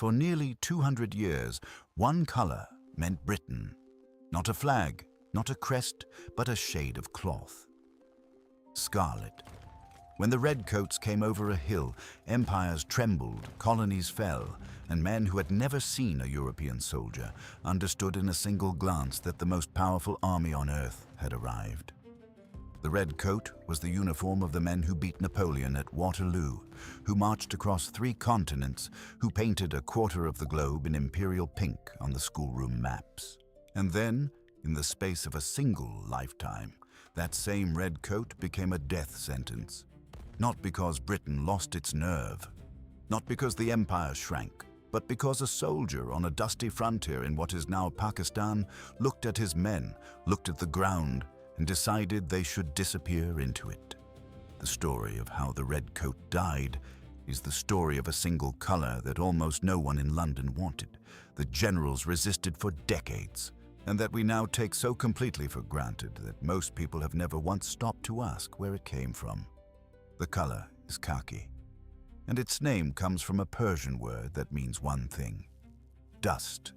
For nearly 200 years, one color meant Britain. Not a flag, not a crest, but a shade of cloth. Scarlet. When the redcoats came over a hill, empires trembled, colonies fell, and men who had never seen a European soldier understood in a single glance that the most powerful army on earth had arrived. The red coat was the uniform of the men who beat Napoleon at Waterloo, who marched across 3 continents, who painted a quarter of the globe in imperial pink on the schoolroom maps. And then, in the space of a single lifetime, that same red coat became a death sentence. Not because Britain lost its nerve, not because the empire shrank, but because a soldier on a dusty frontier in what is now Pakistan looked at his men, looked at the ground, and decided they should disappear into it. The story of how the red coat died is the story of a single color that almost no one in London wanted, that generals resisted for decades, and that we now take so completely for granted that most people have never once stopped to ask where it came from. The color is khaki, and its name comes from a Persian word that means one thing: dust.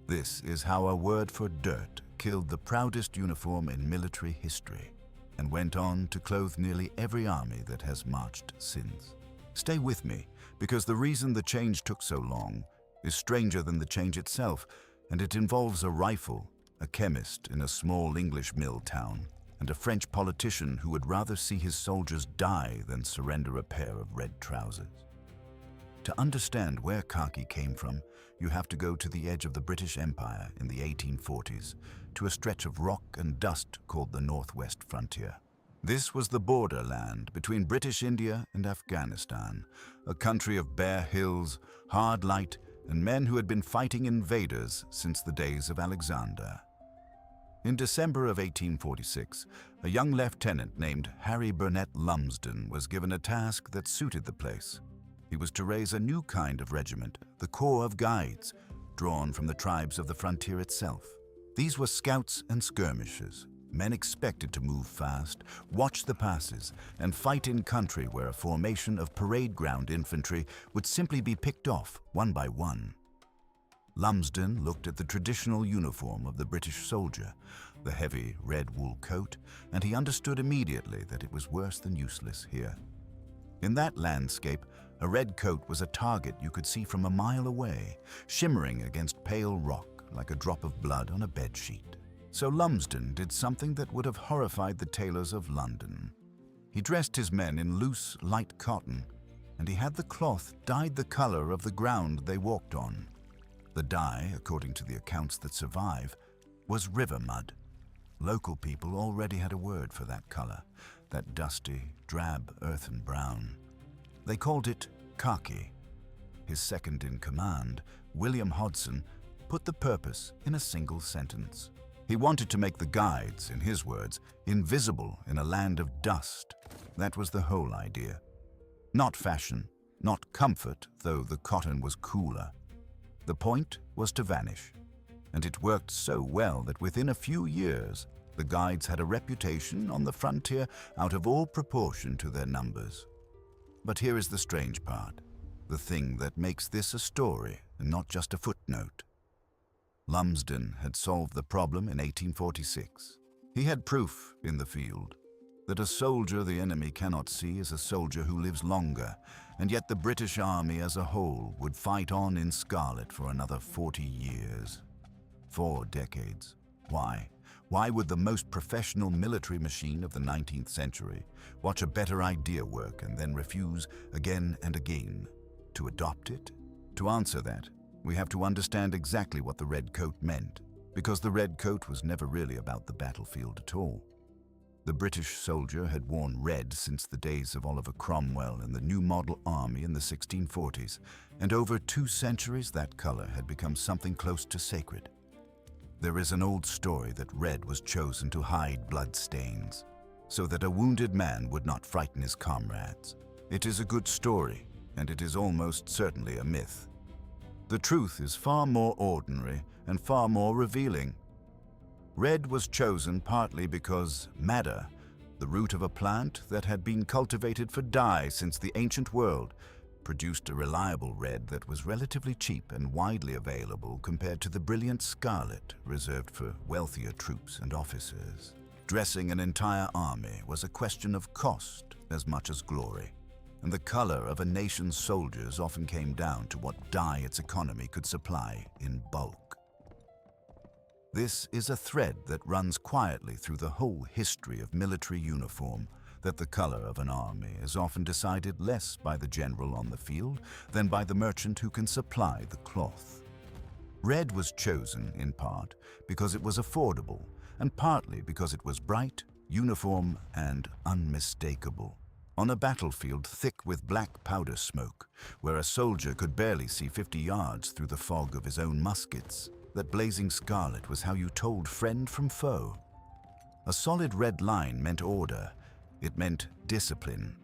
This is how a word for dirt killed the proudest uniform in military history and went on to clothe nearly every army that has marched since. Stay with me, because the reason the change took so long is stranger than the change itself, and it involves a rifle, a chemist in a small English mill town, and a French politician who would rather see his soldiers die than surrender a pair of red trousers. To understand where khaki came from, you have to go to the edge of the British Empire in the 1840s, to a stretch of rock and dust called the Northwest Frontier. This was the borderland between British India and Afghanistan, a country of bare hills, hard light, and men who had been fighting invaders since the days of Alexander. In December of 1846, a young lieutenant named Harry Burnett Lumsden was given a task that suited the place. He was to raise a new kind of regiment, the Corps of Guides, drawn from the tribes of the frontier itself. These were scouts and skirmishers, men expected to move fast, watch the passes, and fight in country where a formation of parade ground infantry would simply be picked off one by one. Lumsden looked at the traditional uniform of the British soldier, the heavy red wool coat, and he understood immediately that it was worse than useless here. In that landscape, a red coat was a target you could see from a mile away, shimmering against pale rock like a drop of blood on a bedsheet. So Lumsden did something that would have horrified the tailors of London. He dressed his men in loose, light cotton, and he had the cloth dyed the color of the ground they walked on. The dye, according to the accounts that survive, was river mud. Local people already had a word for that color, that dusty, drab earthen brown. They called it khaki. His second in command, William Hodson, put the purpose in a single sentence. He wanted to make the guides, in his words, invisible in a land of dust. That was the whole idea. Not fashion, not comfort, though the cotton was cooler. The point was to vanish, and it worked so well that within a few years, the guides had a reputation on the frontier out of all proportion to their numbers. But here is the strange part, the thing that makes this a story and not just a footnote. Lumsden had solved the problem in 1846. He had proof in the field that a soldier the enemy cannot see is a soldier who lives longer, and yet the British Army as a whole would fight on in scarlet for another 40 years. 4 decades. Why? Why would the most professional military machine of the 19th century watch a better idea work and then refuse again and again to adopt it? To answer that, we have to understand exactly what the red coat meant, because the red coat was never really about the battlefield at all. The British soldier had worn red since the days of Oliver Cromwell and the New Model Army in the 1640s, and over 2 centuries that color had become something close to sacred. There is an old story that red was chosen to hide blood stains, so that a wounded man would not frighten his comrades. It is a good story, and it is almost certainly a myth. The truth is far more ordinary and far more revealing. Red was chosen partly because madder, the root of a plant that had been cultivated for dye since the ancient world, produced a reliable red that was relatively cheap and widely available compared to the brilliant scarlet reserved for wealthier troops and officers. Dressing an entire army was a question of cost as much as glory, and the color of a nation's soldiers often came down to what dye its economy could supply in bulk. This is a thread that runs quietly through the whole history of military uniform, that the color of an army is often decided less by the general on the field than by the merchant who can supply the cloth. Red was chosen, in part, because it was affordable, and partly because it was bright, uniform, and unmistakable. On a battlefield thick with black powder smoke, where a soldier could barely see 50 yards through the fog of his own muskets, that blazing scarlet was how you told friend from foe. A solid red line meant order. It meant discipline.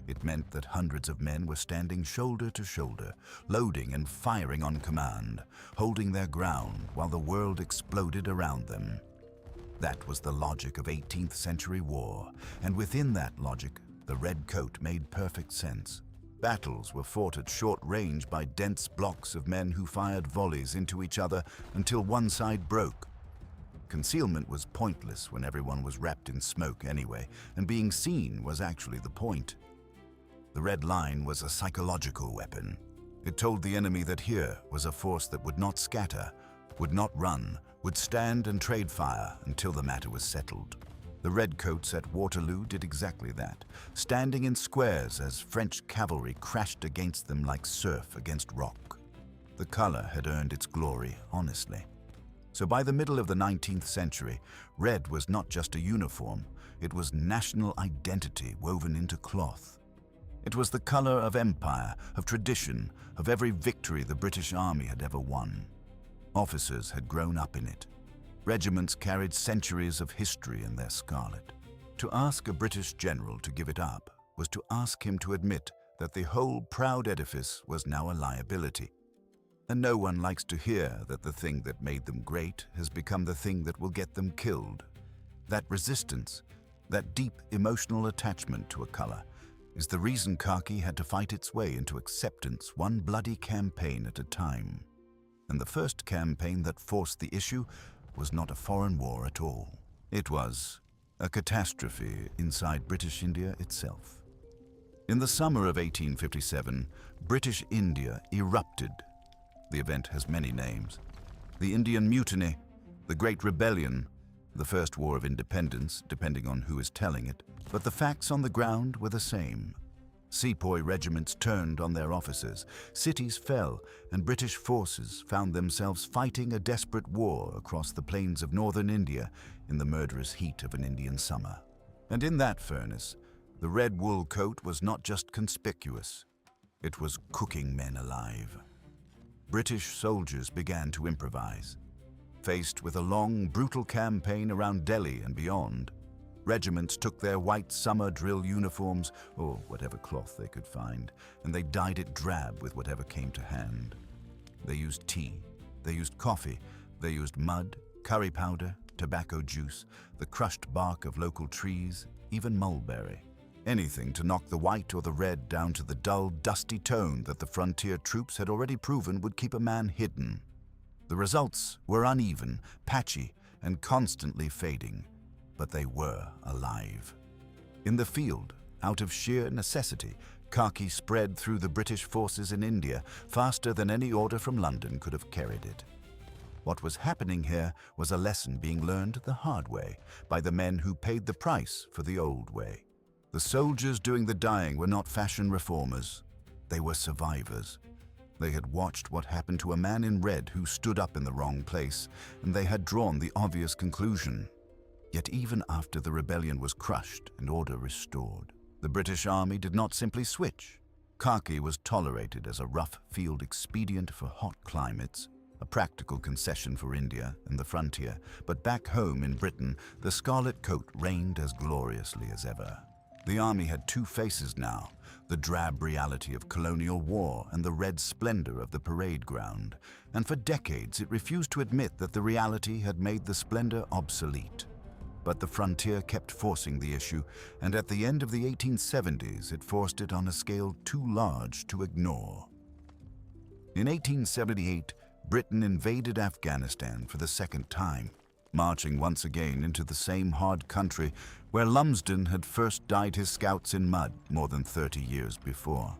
It meant that hundreds of men were standing shoulder to shoulder, loading and firing on command, holding their ground while the world exploded around them. That was the logic of 18th century war, and within that logic, the red coat made perfect sense. Battles were fought at short range by dense blocks of men who fired volleys into each other until one side broke. Concealment was pointless when everyone was wrapped in smoke anyway, and being seen was actually the point. The red line was a psychological weapon. It told the enemy that here was a force that would not scatter, would not run, would stand and trade fire until the matter was settled. The redcoats at Waterloo did exactly that, standing in squares as French cavalry crashed against them like surf against rock. The color had earned its glory honestly. So by the middle of the 19th century, red was not just a uniform, it was national identity woven into cloth. It was the color of empire, of tradition, of every victory the British Army had ever won. Officers had grown up in it. Regiments carried centuries of history in their scarlet. To ask a British general to give it up was to ask him to admit that the whole proud edifice was now a liability. And no one likes to hear that the thing that made them great has become the thing that will get them killed. That resistance, that deep emotional attachment to a color, is the reason khaki had to fight its way into acceptance one bloody campaign at a time. And the first campaign that forced the issue was not a foreign war at all. It was a catastrophe inside British India itself. In the summer of 1857, British India erupted. The event has many names. The Indian Mutiny, the Great Rebellion, the First War of Independence, depending on who is telling it, but the facts on the ground were the same. Sepoy regiments turned on their officers, cities fell, and British forces found themselves fighting a desperate war across the plains of northern India in the murderous heat of an Indian summer. And in that furnace, the red wool coat was not just conspicuous, it was cooking men alive. British soldiers began to improvise. Faced with a long, brutal campaign around Delhi and beyond, regiments took their white summer drill uniforms, or whatever cloth they could find, and they dyed it drab with whatever came to hand. They used tea, they used coffee, they used mud, curry powder, tobacco juice, the crushed bark of local trees, even mulberry. Anything to knock the white or the red down to the dull, dusty tone that the frontier troops had already proven would keep a man hidden. The results were uneven, patchy, and constantly fading, but they were alive. In the field, out of sheer necessity, khaki spread through the British forces in India faster than any order from London could have carried it. What was happening here was a lesson being learned the hard way by the men who paid the price for the old way. The soldiers doing the dying were not fashion reformers. They were survivors. They had watched what happened to a man in red who stood up in the wrong place, and they had drawn the obvious conclusion. Yet even after the rebellion was crushed and order restored, the British Army did not simply switch. Khaki was tolerated as a rough field expedient for hot climates, a practical concession for India and the frontier, but back home in Britain, the scarlet coat reigned as gloriously as ever. The army had two faces now, the drab reality of colonial war and the red splendor of the parade ground, and for decades it refused to admit that the reality had made the splendor obsolete. but the frontier kept forcing the issue, and at the end of the 1870s it forced it on a scale too large to ignore. In 1878, Britain invaded Afghanistan for the second time, marching once again into the same hard country where Lumsden had first dyed his scouts in mud more than 30 years before.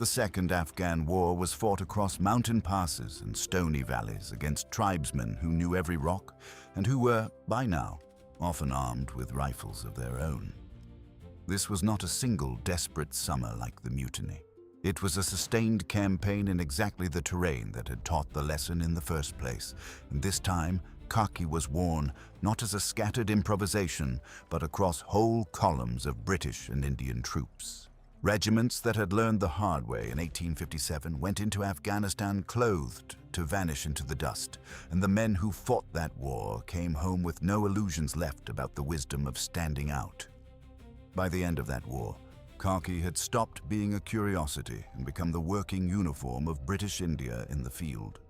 The Second Afghan War was fought across mountain passes and stony valleys against tribesmen who knew every rock and who were, by now, often armed with rifles of their own. This was not a single desperate summer like the Mutiny. It was a sustained campaign in exactly the terrain that had taught the lesson in the first place, and this time Khaki was worn not as a scattered improvisation, but across whole columns of British and Indian troops. Regiments that had learned the hard way in 1857 went into Afghanistan clothed to vanish into the dust, and the men who fought that war came home with no illusions left about the wisdom of standing out. By the end of that war, Khaki had stopped being a curiosity and become the working uniform of British India in the field.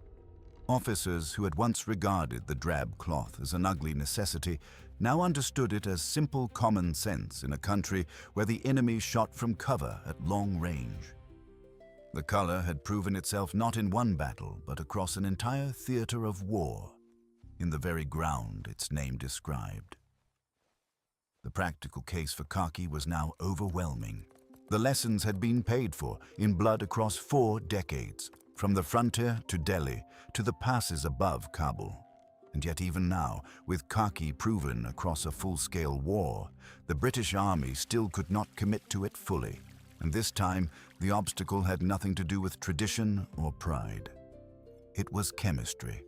Officers who had once regarded the drab cloth as an ugly necessity now understood it as simple common sense in a country where the enemy shot from cover at long range. The color had proven itself not in one battle, but across an entire theater of war, in the very ground its name described. The practical case for Khaki was now overwhelming. The lessons had been paid for in blood across 4 decades, from the frontier to Delhi to the passes above Kabul. And yet even now, with Khaki proven across a full-scale war, the British Army still could not commit to it fully. And this time, the obstacle had nothing to do with tradition or pride. It was chemistry.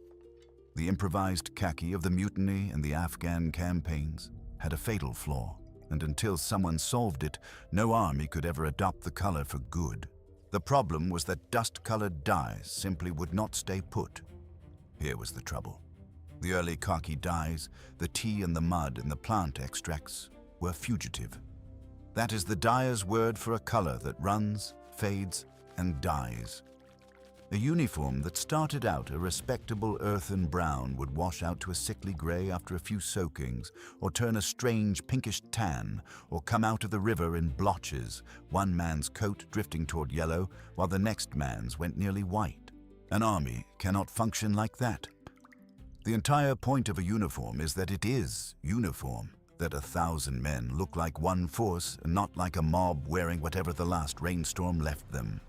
The improvised khaki of the Mutiny and the Afghan campaigns had a fatal flaw, and until someone solved it, no army could ever adopt the color for good. The problem was that dust-colored dyes simply would not stay put. Here was the trouble. The early khaki dyes, the tea and the mud and the plant extracts, were fugitive. That is the dyer's word for a color that runs, fades, and dies. A uniform that started out a respectable earthen brown would wash out to a sickly gray after a few soakings, or turn a strange pinkish tan, or come out of the river in blotches, one man's coat drifting toward yellow, while the next man's went nearly white. An army cannot function like that. The entire point of a uniform is that it is uniform, that 1,000 men look like one force and not like a mob wearing whatever the last rainstorm left them.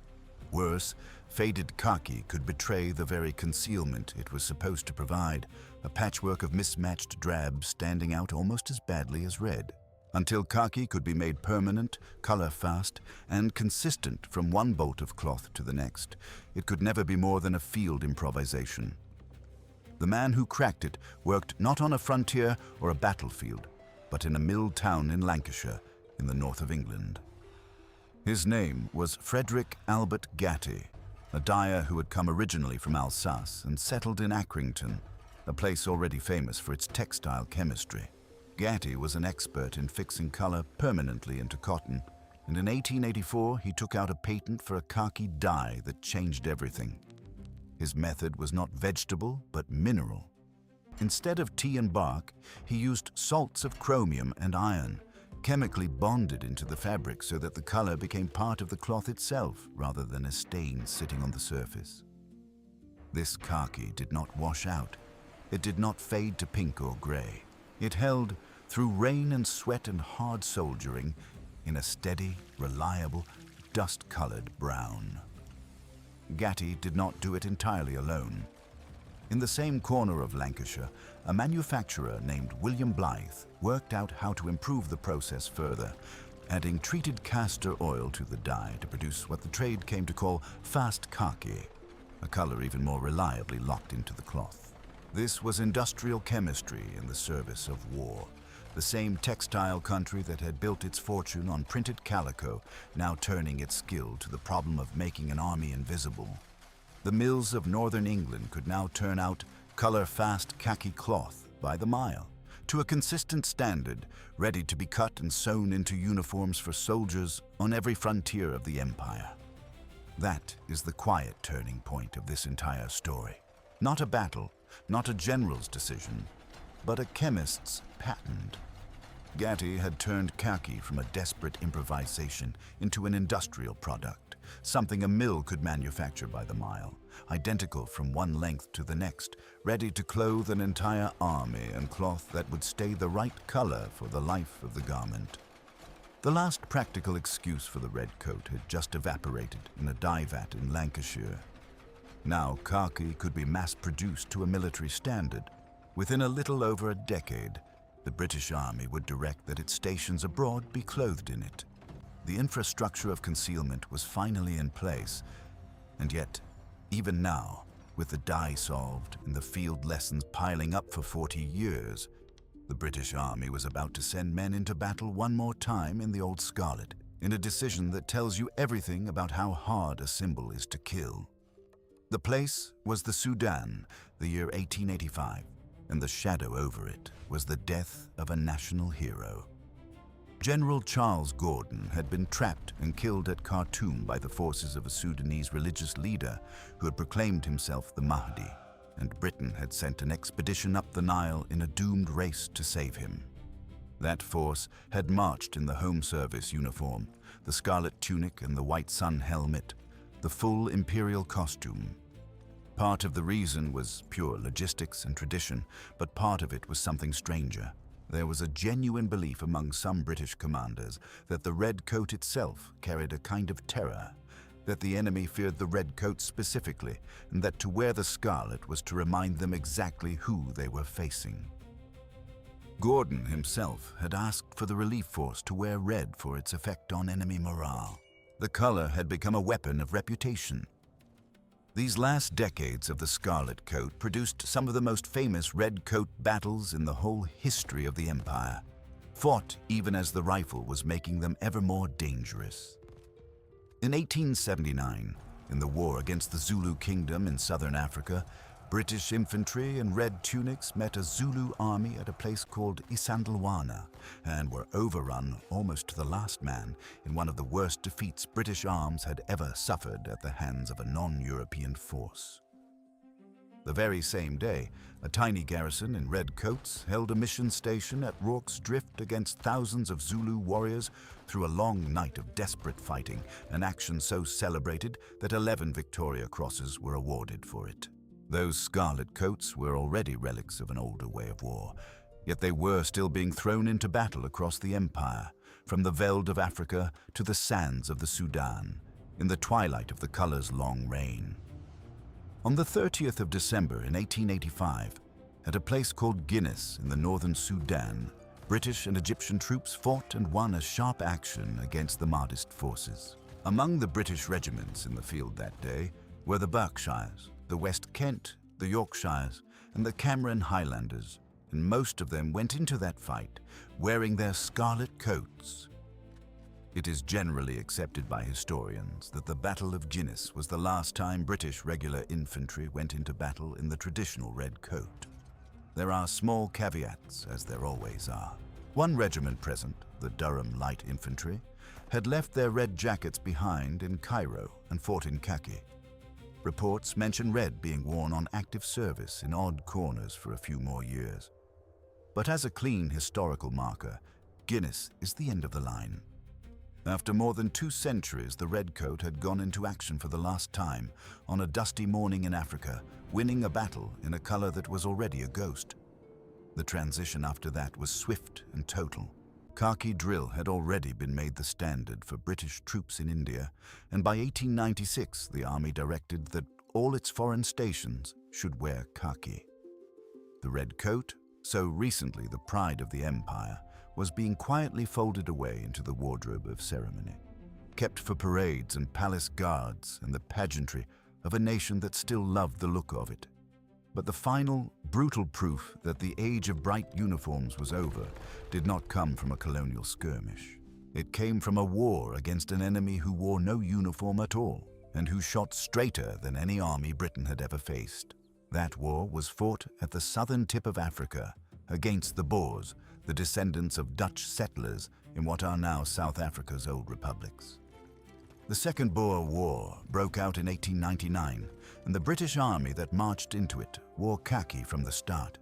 Worse, faded khaki could betray the very concealment it was supposed to provide, a patchwork of mismatched drabs standing out almost as badly as red. Until khaki could be made permanent, color-fast, and consistent from one bolt of cloth to the next, it could never be more than a field improvisation. The man who cracked it worked not on a frontier or a battlefield, but in a mill town in Lancashire, in the north of England. His name was Frederick Albert Gatty, a dyer who had come originally from Alsace and settled in Accrington, a place already famous for its textile chemistry. Gatty was an expert in fixing color permanently into cotton, and in 1884 he took out a patent for a khaki dye that changed everything. His method was not vegetable, but mineral. Instead of tea and bark, he used salts of chromium and iron, chemically bonded into the fabric so that the color became part of the cloth itself rather than a stain sitting on the surface. This khaki did not wash out. It did not fade to pink or gray. It held, through rain and sweat and hard soldiering, in a steady, reliable, dust-colored brown. Gatty did not do it entirely alone. In the same corner of Lancashire, a manufacturer named William Blythe worked out how to improve the process further, adding treated castor oil to the dye to produce what the trade came to call fast khaki, a color even more reliably locked into the cloth. This was industrial chemistry in the service of war. The same textile country that had built its fortune on printed calico, now turning its skill to the problem of making an army invisible. The mills of northern England could now turn out color-fast khaki cloth by the mile, to a consistent standard, ready to be cut and sewn into uniforms for soldiers on every frontier of the empire. That is the quiet turning point of this entire story. Not a battle, not a general's decision, but a chemist's patent. Khaki had turned khaki from a desperate improvisation into an industrial product, something a mill could manufacture by the mile, identical from one length to the next, ready to clothe an entire army in cloth that would stay the right color for the life of the garment. The last practical excuse for the red coat had just evaporated in a dye vat in Lancashire. Now khaki could be mass-produced to a military standard. Within a little over a decade, the British Army would direct that its stations abroad be clothed in it. The infrastructure of concealment was finally in place, and yet, even now, with the dye solved and the field lessons piling up for 40 years, the British Army was about to send men into battle one more time in the old scarlet, in a decision that tells you everything about how hard a symbol is to kill. The place was the Sudan, the year 1885, and the shadow over it was the death of a national hero. General Charles Gordon had been trapped and killed at Khartoum by the forces of a Sudanese religious leader who had proclaimed himself the Mahdi, and Britain had sent an expedition up the Nile in a doomed race to save him. That force had marched in the Home Service uniform, the scarlet tunic and the white sun helmet, the full imperial costume. Part of the reason was pure logistics and tradition, but part of it was something stranger. There was a genuine belief among some British commanders that the red coat itself carried a kind of terror, that the enemy feared the red coat specifically, and that to wear the scarlet was to remind them exactly who they were facing. Gordon himself had asked for the relief force to wear red for its effect on enemy morale. The color had become a weapon of reputation. These last decades of the Scarlet Coat produced some of the most famous red coat battles in the whole history of the Empire, fought even as the rifle was making them ever more dangerous. In 1879, in the war against the Zulu Kingdom in southern Africa, British infantry in red tunics met a Zulu army at a place called Isandlwana and were overrun almost to the last man in one of the worst defeats British arms had ever suffered at the hands of a non-European force. The very same day, a tiny garrison in red coats held a mission station at Rorke's Drift against thousands of Zulu warriors through a long night of desperate fighting, an action so celebrated that 11 Victoria Crosses were awarded for it. Those scarlet coats were already relics of an older way of war, yet they were still being thrown into battle across the empire, from the veld of Africa to the sands of the Sudan, in the twilight of the color's long reign. On the 30th of December in 1885, at a place called Guinness in the northern Sudan, British and Egyptian troops fought and won a sharp action against the Mahdist forces. Among the British regiments in the field that day were the Berkshires, the West Kent, the Yorkshires, and the Cameron Highlanders, and most of them went into that fight wearing their scarlet coats. It is generally accepted by historians that the Battle of Guinness was the last time British regular infantry went into battle in the traditional red coat. There are small caveats, as there always are. One regiment present, the Durham Light Infantry, had left their red jackets behind in Cairo and fought in Khaki. Reports mention red being worn on active service in odd corners for a few more years. But as a clean historical marker, Guinness is the end of the line. After more than 2 centuries, the red coat had gone into action for the last time on a dusty morning in Africa, winning a battle in a color that was already a ghost. The transition after that was swift and total. Khaki drill had already been made the standard for British troops in India, and by 1896 the army directed that all its foreign stations should wear khaki. The red coat, so recently the pride of the empire, was being quietly folded away into the wardrobe of ceremony, kept for parades and palace guards and the pageantry of a nation that still loved the look of it. But the final, brutal proof that the age of bright uniforms was over did not come from a colonial skirmish. It came from a war against an enemy who wore no uniform at all and who shot straighter than any army Britain had ever faced. That war was fought at the southern tip of Africa against the Boers, the descendants of Dutch settlers in what are now South Africa's old republics. The Second Boer War broke out in 1899, and the British army that marched into it wore khaki from the start.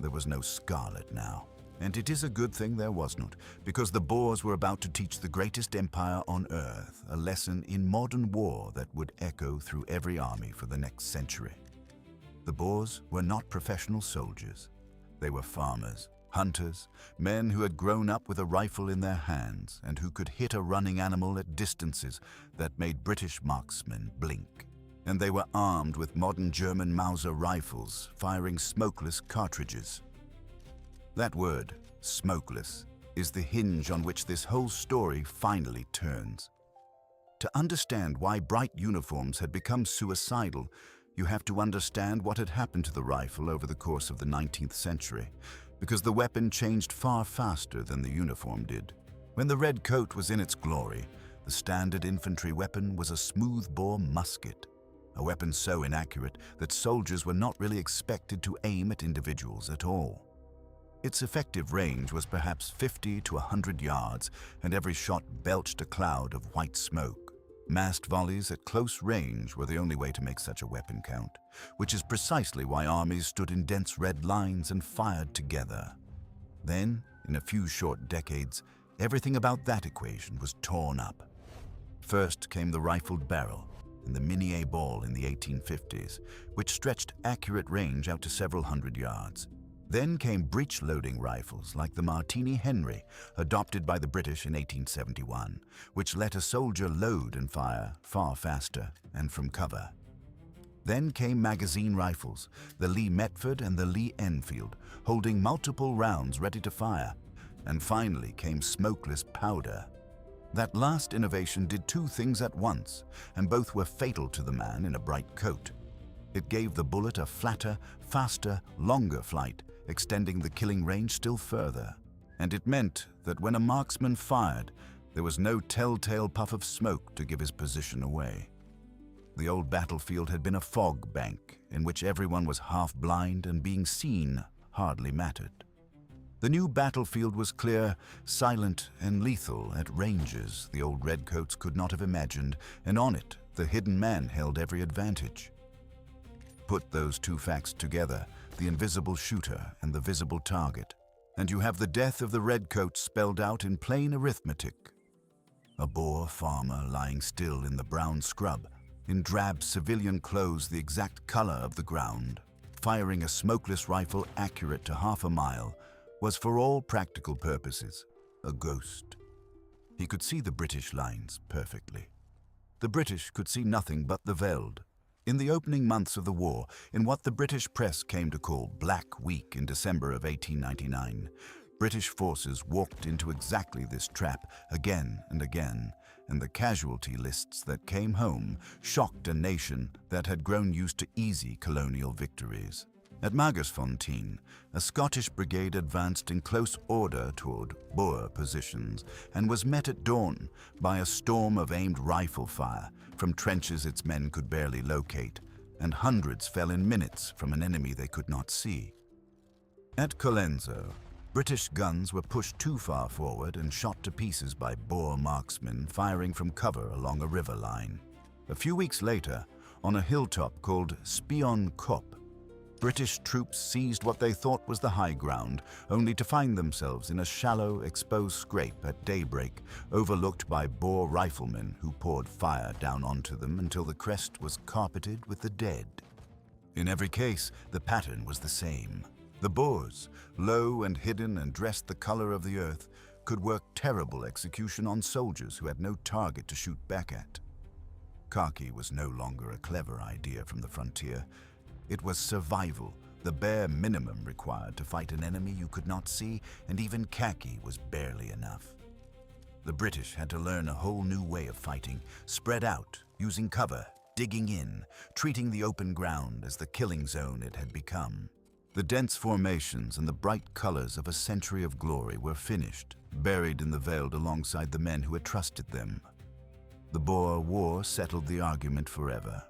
there was no scarlet now. And it is a good thing there was not, because the Boers were about to teach the greatest empire on earth a lesson in modern war that would echo through every army for the next century. The Boers were not professional soldiers. They were farmers, hunters, men who had grown up with a rifle in their hands and who could hit a running animal at distances that made British marksmen blink. And they were armed with modern German Mauser rifles, firing smokeless cartridges. That word, smokeless, is the hinge on which this whole story finally turns. To understand why bright uniforms had become suicidal, you have to understand what had happened to the rifle over the course of the 19th century, because the weapon changed far faster than the uniform did. When the red coat was in its glory, the standard infantry weapon was a smooth-bore musket, a weapon so inaccurate that soldiers were not really expected to aim at individuals at all. Its effective range was perhaps 50 to 100 yards, and every shot belched a cloud of white smoke. Massed volleys at close range were the only way to make such a weapon count, which is precisely why armies stood in dense red lines and fired together. Then, in a few short decades, everything about that equation was torn up. First came the rifled barrel and the minié ball in the 1850s, which stretched accurate range out to several hundred yards. Then came breech-loading rifles like the Martini Henry, adopted by the British in 1871, which let a soldier load and fire far faster and from cover. Then came magazine rifles, the Lee Metford and the Lee Enfield, holding multiple rounds ready to fire. And finally came smokeless powder. That last innovation did two things at once, and both were fatal to the man in a bright coat. It gave the bullet a flatter, faster, longer flight, extending the killing range still further. And it meant that when a marksman fired, there was no telltale puff of smoke to give his position away. The old battlefield had been a fog bank in which everyone was half blind and being seen hardly mattered. The new battlefield was clear, silent, and lethal at ranges the old redcoats could not have imagined, and on it the hidden man held every advantage. Put those two facts together, the invisible shooter and the visible target, and you have the death of the redcoats spelled out in plain arithmetic. A Boer farmer lying still in the brown scrub, in drab civilian clothes the exact color of the ground, firing a smokeless rifle accurate to half a mile, was for all practical purposes a ghost. He could see the British lines perfectly. The British could see nothing but the veld. In the opening months of the war, in what the British press came to call Black Week in December of 1899, British forces walked into exactly this trap again and again, and the casualty lists that came home shocked a nation that had grown used to easy colonial victories. At Magersfontein, a Scottish brigade advanced in close order toward Boer positions and was met at dawn by a storm of aimed rifle fire from trenches its men could barely locate, and hundreds fell in minutes from an enemy they could not see. At Colenso, British guns were pushed too far forward and shot to pieces by Boer marksmen firing from cover along a river line. A few weeks later, on a hilltop called Spion Kop, British troops seized what they thought was the high ground, only to find themselves in a shallow, exposed scrape at daybreak, overlooked by Boer riflemen who poured fire down onto them until the crest was carpeted with the dead. In every case, the pattern was the same. The Boers, low and hidden and dressed the color of the earth, could work terrible execution on soldiers who had no target to shoot back at. Khaki was no longer a clever idea from the frontier. It was survival, the bare minimum required to fight an enemy you could not see, and even khaki was barely enough. The British had to learn a whole new way of fighting, spread out, using cover, digging in, treating the open ground as the killing zone it had become. The dense formations and the bright colors of a century of glory were finished, buried in the veld alongside the men who had trusted them. The Boer War settled the argument forever.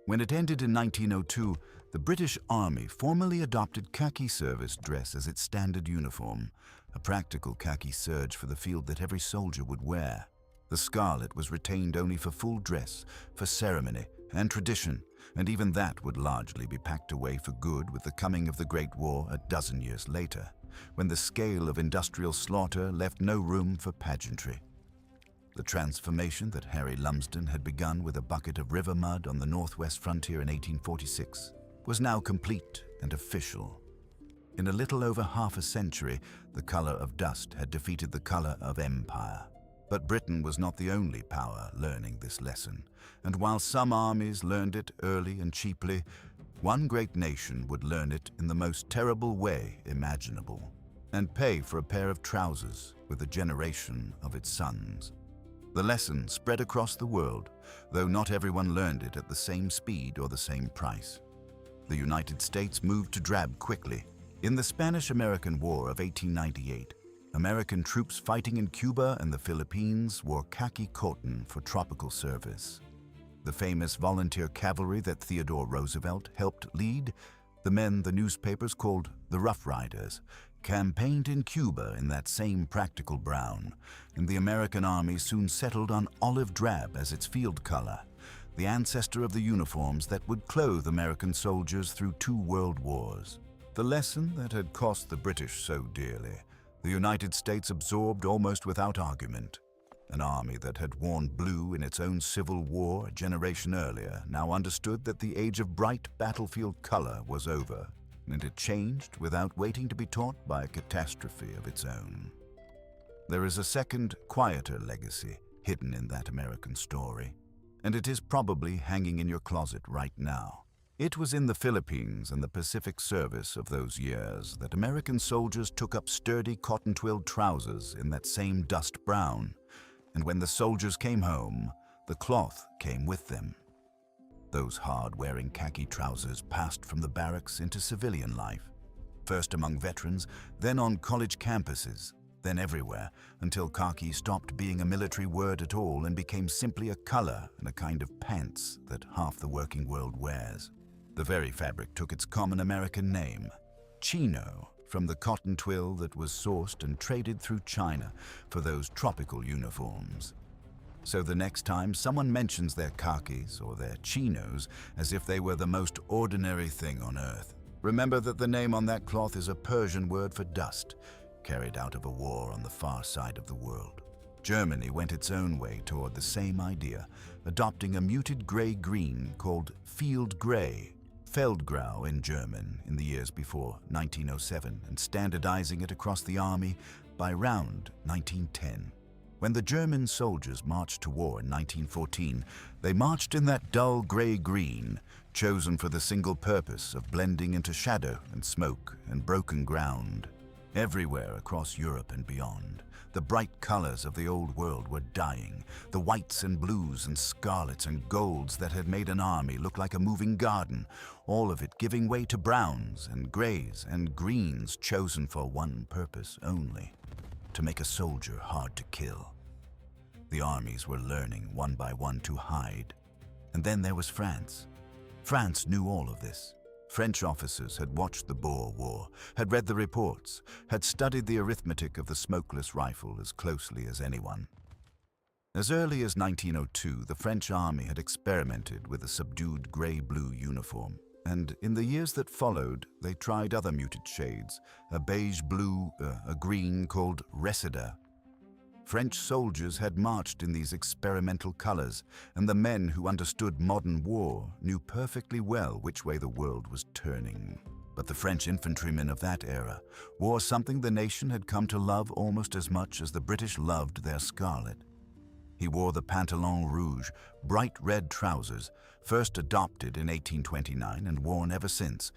When it ended in 1902, the British Army formally adopted khaki service dress as its standard uniform, a practical khaki serge for the field that every soldier would wear. The scarlet was retained only for full dress, for ceremony and tradition, and even that would largely be packed away for good with the coming of the Great War a dozen years later, when the scale of industrial slaughter left no room for pageantry. The transformation that Harry Lumsden had begun with a bucket of river mud on the northwest frontier in 1846 was now complete and official. In a little over half a century, the color of dust had defeated the color of empire. But Britain was not the only power learning this lesson, and while some armies learned it early and cheaply, one great nation would learn it in the most terrible way imaginable, and pay for a pair of trousers with a generation of its sons. The lesson spread across the world, though not everyone learned it at the same speed or the same price. The United States moved to drab quickly. In the Spanish-American War of 1898, American troops fighting in Cuba and the Philippines wore khaki cotton for tropical service. The famous volunteer cavalry that Theodore Roosevelt helped lead, the men the newspapers called the Rough Riders, campaigned in Cuba in that same practical brown, and the American Army soon settled on olive drab as its field color, the ancestor of the uniforms that would clothe American soldiers through 2 world wars. The lesson that had cost the British so dearly, the United States absorbed almost without argument. An army that had worn blue in its own Civil War a generation earlier now understood that the age of bright battlefield color was over, and it changed without waiting to be taught by a catastrophe of its own. There is a second, quieter legacy hidden in that American story, and it is probably hanging in your closet right now. It was in the Philippines and the Pacific Service of those years that American soldiers took up sturdy cotton-twilled trousers in that same dust brown, and when the soldiers came home, the cloth came with them. Those hard-wearing khaki trousers passed from the barracks into civilian life, first among veterans, then on college campuses, then everywhere, until khaki stopped being a military word at all and became simply a color and a kind of pants that half the working world wears. The very fabric took its common American name, chino, from the cotton twill that was sourced and traded through China for those tropical uniforms. So the next time someone mentions their khakis or their chinos as if they were the most ordinary thing on earth, remember that the name on that cloth is a Persian word for dust, carried out of a war on the far side of the world. Germany went its own way toward the same idea, adopting a muted gray-green called field gray, Feldgrau in German, in the years before 1907, and standardizing it across the army by round 1910. When the German soldiers marched to war in 1914, they marched in that dull gray-green, chosen for the single purpose of blending into shadow and smoke and broken ground. Everywhere across Europe and beyond, the bright colors of the old world were dying, the whites and blues and scarlets and golds that had made an army look like a moving garden, all of it giving way to browns and grays and greens chosen for one purpose only, to make a soldier hard to kill. The armies were learning one by one to hide. And then there was France. France knew all of this. French officers had watched the Boer War, had read the reports, had studied the arithmetic of the smokeless rifle as closely as anyone. As early as 1902, the French army had experimented with a subdued gray-blue uniform, and in the years that followed, they tried other muted shades, a beige blue, a green called Reseda. French soldiers had marched in these experimental colors, and the men who understood modern war knew perfectly well which way the world was turning. But the French infantrymen of that era wore something the nation had come to love almost as much as the British loved their scarlet. He wore the pantalon rouge, bright red trousers, first adopted in 1829 and worn ever since,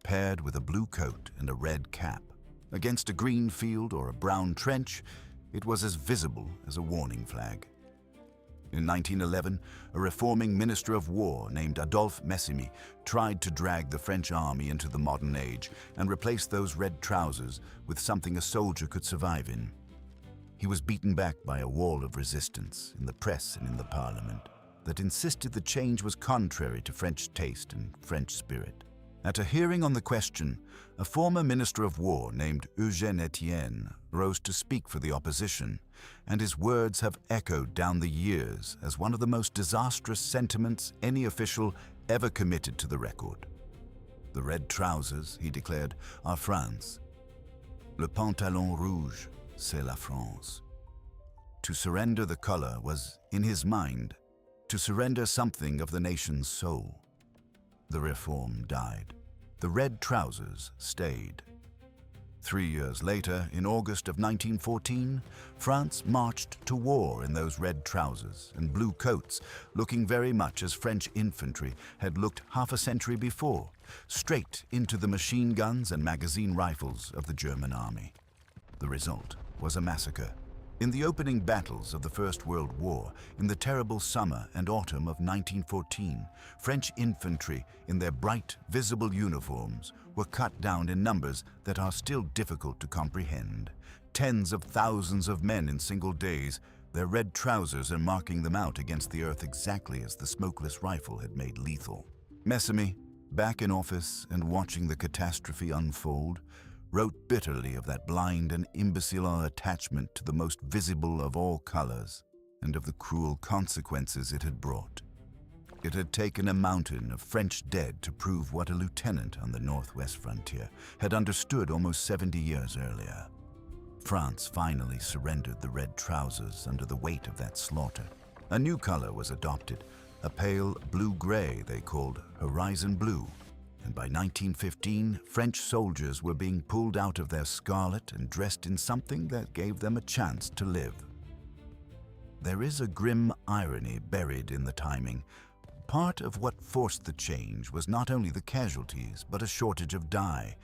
paired with a blue coat and a red cap. Against a green field or a brown trench, it was as visible as a warning flag. In 1911, a reforming minister of war named Adolphe Messimy tried to drag the French army into the modern age and replace those red trousers with something a soldier could survive in. He was beaten back by a wall of resistance in the press and in the parliament that insisted the change was contrary to French taste and French spirit. At a hearing on the question, a former minister of war named Eugène Etienne rose to speak for the opposition, and his words have echoed down the years as one of the most disastrous sentiments any official ever committed to the record. The red trousers, he declared, are France. Le pantalon rouge, c'est la France. To surrender the color was, in his mind, to surrender something of the nation's soul. The reform died. The red trousers stayed. 3 years later, in August of 1914, France marched to war in those red trousers and blue coats, looking very much as French infantry had looked half a century before, straight into the machine guns and magazine rifles of the German army. The result was a massacre. In the opening battles of the First World War, in the terrible summer and autumn of 1914, French infantry in their bright, visible uniforms were cut down in numbers that are still difficult to comprehend. Tens of thousands of men in single days, their red trousers are marking them out against the earth exactly as the smokeless rifle had made lethal. Messamy, back in office and watching the catastrophe unfold, wrote bitterly of that blind and imbecile attachment to the most visible of all colors and of the cruel consequences it had brought. It had taken a mountain of French dead to prove what a lieutenant on the northwest frontier had understood almost 70 years earlier. France finally surrendered the red trousers under the weight of that slaughter. A new color was adopted, a pale blue-gray they called horizon blue. And by 1915, French soldiers were being pulled out of their scarlet and dressed in something that gave them a chance to live. There is a grim irony buried in the timing. Part of what forced the change was not only the casualties, but a shortage of dye,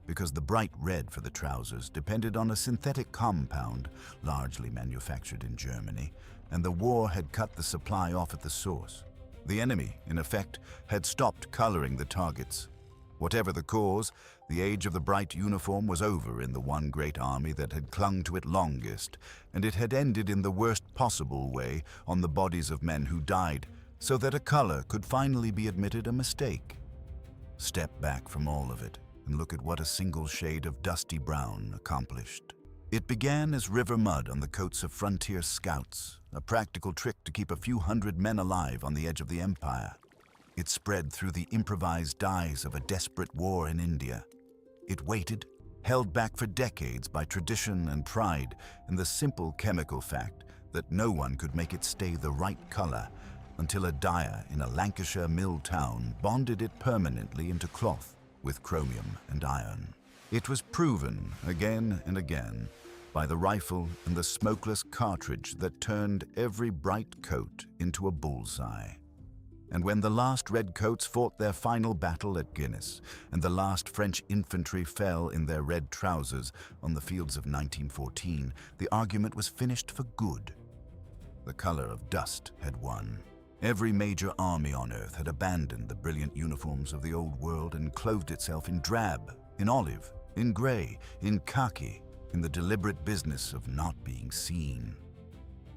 because the bright red for the trousers depended on a synthetic compound largely manufactured in Germany, and the war had cut the supply off at the source. The enemy, in effect, had stopped coloring the targets. Whatever the cause, the age of the bright uniform was over in the one great army that had clung to it longest, and it had ended in the worst possible way on the bodies of men who died, so that a color could finally be admitted a mistake. Step back from all of it and look at what a single shade of dusty brown accomplished. It began as river mud on the coats of frontier scouts, a practical trick to keep a few hundred men alive on the edge of the empire. It spread through the improvised dyes of a desperate war in India. It waited, held back for decades by tradition and pride in the simple chemical fact that no one could make it stay the right color until a dyer in a Lancashire mill town bonded it permanently into cloth with chromium and iron. It was proven again and again by the rifle and the smokeless cartridge that turned every bright coat into a bullseye. And when the last redcoats fought their final battle at Guinness, and the last French infantry fell in their red trousers on the fields of 1914, the argument was finished for good. The color of dust had won. Every major army on earth had abandoned the brilliant uniforms of the old world and clothed itself in drab, in olive, in gray, in khaki, in the deliberate business of not being seen.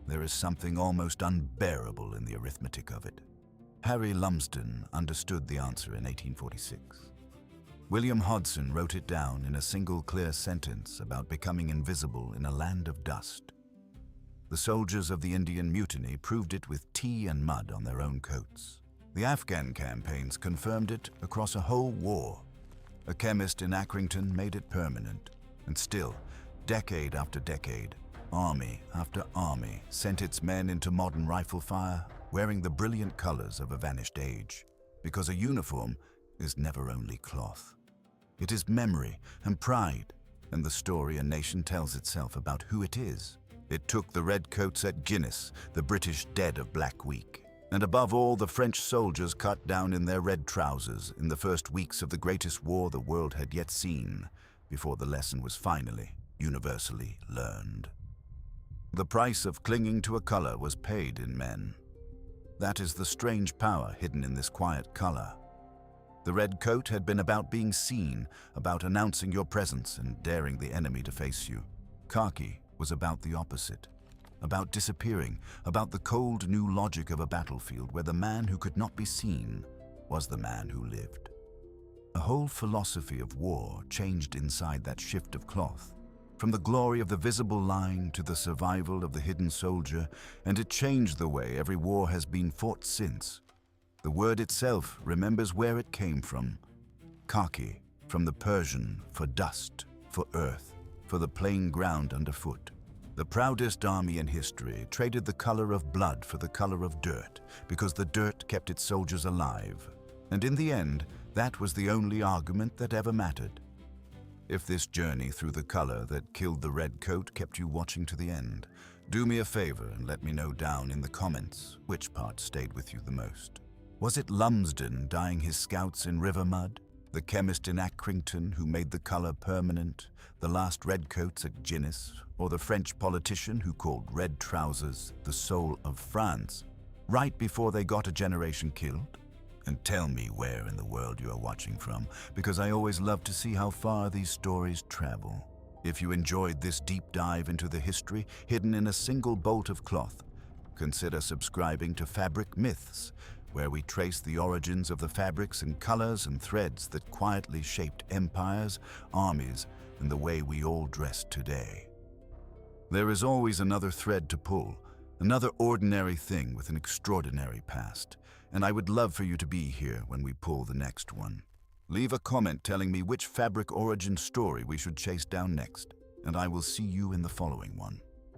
There is something almost unbearable in the arithmetic of it. Harry Lumsden understood the answer in 1846. William Hodson wrote it down in a single clear sentence about becoming invisible in a land of dust. The soldiers of the Indian Mutiny proved it with tea and mud on their own coats. The Afghan campaigns confirmed it across a whole war. A chemist in Accrington made it permanent, and still, decade after decade, army after army sent its men into modern rifle fire wearing the brilliant colors of a vanished age, because a uniform is never only cloth. It is memory and pride, and the story a nation tells itself about who it is. It took the redcoats at Guinness, the British dead of Black Week, and above all the French soldiers cut down in their red trousers in the first weeks of the greatest war the world had yet seen, before the lesson was finally, universally learned. The price of clinging to a color was paid in men. That is the strange power hidden in this quiet color. The red coat had been about being seen, about announcing your presence and daring the enemy to face you. Khaki was about the opposite, about disappearing, about the cold new logic of a battlefield where the man who could not be seen was the man who lived. A whole philosophy of war changed inside that shift of cloth, from the glory of the visible line to the survival of the hidden soldier, and it changed the way every war has been fought since. The word itself remembers where it came from. Khaki, from the Persian for dust, for earth, for the plain ground underfoot. The proudest army in history traded the color of blood for the color of dirt because the dirt kept its soldiers alive. And in the end, that was the only argument that ever mattered. If this journey through the color that killed the red coat kept you watching to the end, do me a favor and let me know down in the comments which part stayed with you the most. Was it Lumsden dyeing his scouts in river mud? The chemist in Accrington who made the color permanent? The last redcoats at Guinness? Or the French politician who called red trousers the soul of France, right before they got a generation killed? And tell me where in the world you are watching from, because I always love to see how far these stories travel. If you enjoyed this deep dive into the history hidden in a single bolt of cloth, consider subscribing to Fabric Myths, where we trace the origins of the fabrics and colors and threads that quietly shaped empires, armies, and the way we all dress today. There is always another thread to pull, another ordinary thing with an extraordinary past, and I would love for you to be here when we pull the next one. Leave a comment telling me which fabric origin story we should chase down next, and I will see you in the following one.